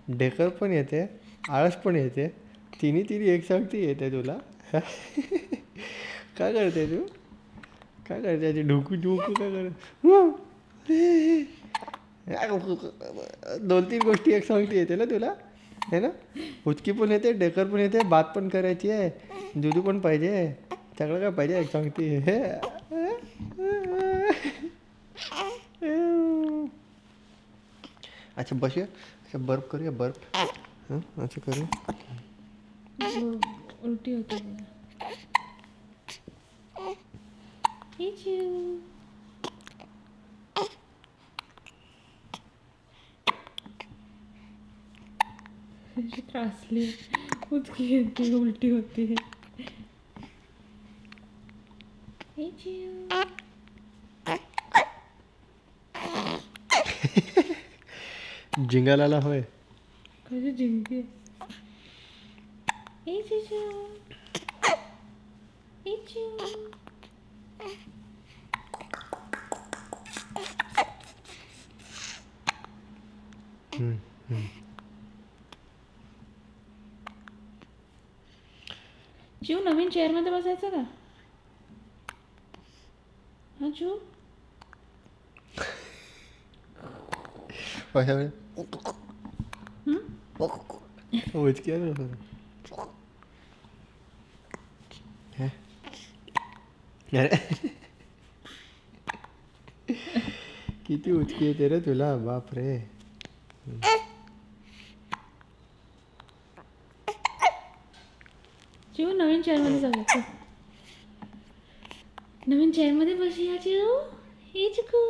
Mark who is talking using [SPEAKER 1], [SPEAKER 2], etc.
[SPEAKER 1] ढेकर पण येते, आळस पण येते, तिन्ही एकसारखी येते तुला. काय करते तू? काय करते ढुकू ढुकू काय कर? 2-3 गोष्टी एकसारखी येते ना तुला, है ना? उचकी पण येते, ढेकर पण येते, बात पण करायची आहे, दुधू पण पाहिजे, सगळं काय पाहिजे एकसारखी. अच्छा बसूया, अच्छा बर्फ करूया, बर्फ. हां असं करूया.
[SPEAKER 2] उलटी होते मला. त्रासली, उचकी येते, उलटी होते.
[SPEAKER 1] जिंगालाला होय.
[SPEAKER 2] कशी जिंकते. चिव नवीन चेअर मध्ये बसायचं का? हा चिव
[SPEAKER 1] उचकी अरे किती उचकी येते रे तुला, बाप रे.
[SPEAKER 2] चिव नवीन चेअर मध्ये जाऊया. नवीन चेअर मध्ये बसूया चिव. हे चिकू